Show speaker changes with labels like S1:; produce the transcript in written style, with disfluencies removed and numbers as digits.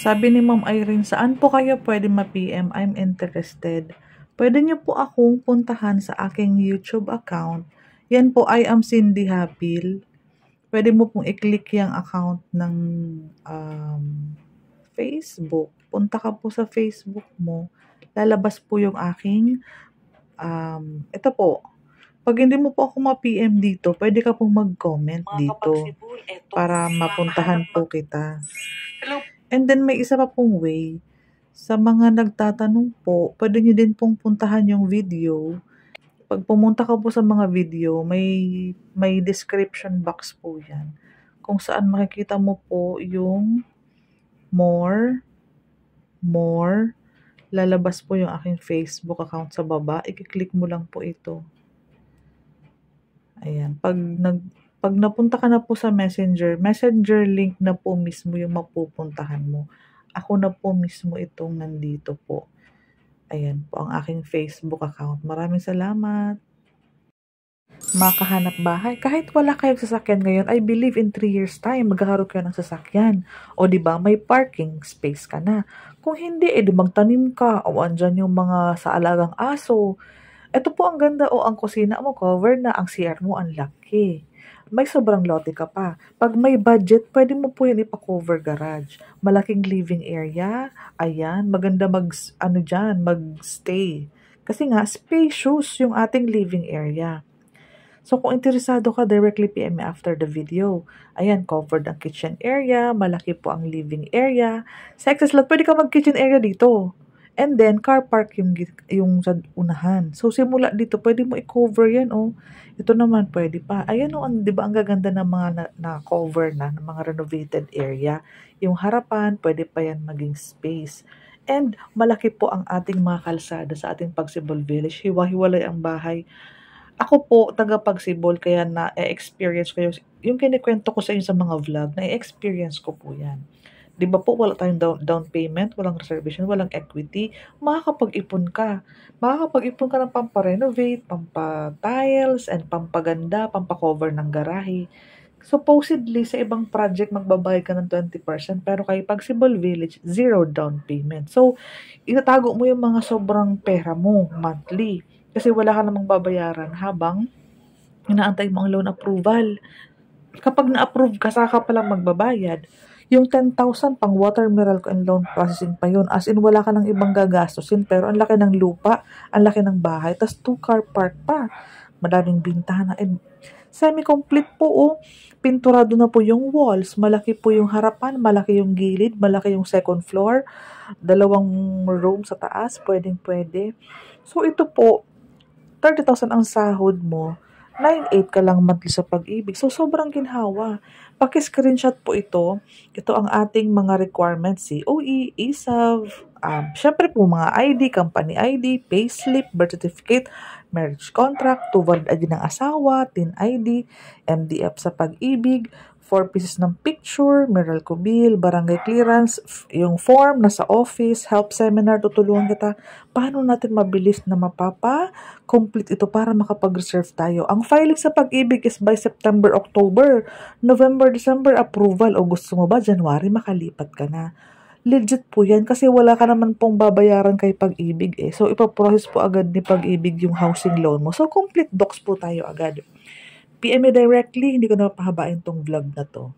S1: Sabi ni Ma'am Irene, saan po kayo pwede ma-PM? I'm interested. Pwede niyo po akong puntahan sa aking YouTube account. Yan po, I am Cindy Habil. Pwede mo pong i-click yung account ng Facebook. Punta ka po sa Facebook mo. Lalabas po yung aking, ito po. Pag hindi mo po ako ma-PM dito, pwede ka pong mag-comment dito para mapuntahan po kita. And then may isa pa pong way, sa mga nagtatanong po, pwede nyo din pong puntahan yung video. Pag pumunta ka po sa mga video, may description box po yan. Kung saan makikita mo po yung more, lalabas po yung aking Facebook account sa baba. I-click mo lang po ito. Ayan. Pag napunta ka na po sa Messenger link na po mismo yung mapupuntahan mo. Ako na po mismo itong nandito po. Ayan po ang aking Facebook account. Maraming salamat. Makahanap bahay. Kahit wala kayong sasakyan ngayon, I believe in 3 years time, magkakaroon kayo ng sasakyan. O diba, may parking space ka na. Kung hindi, edi magtanim ka. O andyan yung mga sa alagang aso. Ito po ang ganda. O ang kusina mo, cover na. Ang CR mo, ang laki. May sobrang lote ka pa. Pag may budget, pwede mo po yan ipa-cover garage. Malaking living area. Ayan, maganda mag-stay. Kasi nga, spacious yung ating living area. So, kung interesado ka, directly PM me after the video. Ayan, covered ang kitchen area. Malaki po ang living area. Sa excess lot, pwede ka mag-kitchen area dito. And then, car park yung sa unahan. So, simula dito, pwede mo i-cover yan, oh. Ito naman, pwede pa. Ayan, oh, di ba, ang gaganda ng mga na-cover na, ng mga renovated area. Yung harapan, pwede pa yan maging space. And, malaki po ang ating mga kalsada sa ating Pagsibol Village. Hiwa-hiwalay ang bahay. Ako po, taga-Pagsibol, kaya na-experience ko yung kinikwento ko sa inyo sa mga vlog, na-experience ko po yan. Di ba po, wala tayong down payment, walang reservation, walang equity, makakapag-ipon ka. Makakapag-ipon ka ng pamparenovate, pampa-tiles, and pampaganda, pampakover ng garahe. Supposedly, sa ibang project, magbabayad ka ng 20%, pero kay Pagsibol Village, 0 down payment. So, itatago mo yung mga sobrang pera mo, monthly. Kasi wala ka namang babayaran habang inaantay mo ang loan approval. Kapag na-approve ka, saka pa lang magbabayad. Yung 10,000 pang water, Meralco, and loan processing pa yun. As in, wala ka ng ibang gagastusin. Pero ang laki ng lupa, ang laki ng bahay. Tas 2-car park pa. Madaming bintana. And semi-complete po, oh. Pinturado na po yung walls. Malaki po yung harapan. Malaki yung gilid. Malaki yung second floor. 2 room sa taas. Pwedeng-pwede. So, ito po, 30,000 ang sahod mo. 9,800 ka lang monthly sa Pag-ibig. So, sobrang ginhawa. Paki-screenshot po ito. Ito ang ating mga requirements. COE, ESAV, syempre po mga ID, company ID, payslip, birth certificate, marriage contract, 2 valid ID ng asawa, TIN ID, MDF sa Pag-ibig, 4 pieces ng picture, Meralco bill, barangay clearance, yung form nasa office, help seminar, tutulungan kita. Paano natin mabilis na complete ito para makapag-reserve tayo? Ang filing sa Pag-ibig is by September, October, November, December approval. O gusto mo ba, January, makalipat ka na. Legit po yan kasi wala ka naman pong babayaran kay Pag-ibig eh. So, ipaprocess po agad ni Pag-ibig yung housing loan mo. So, complete docs po tayo agad. PM me directly, hindi ko na pahabain tong vlog na to.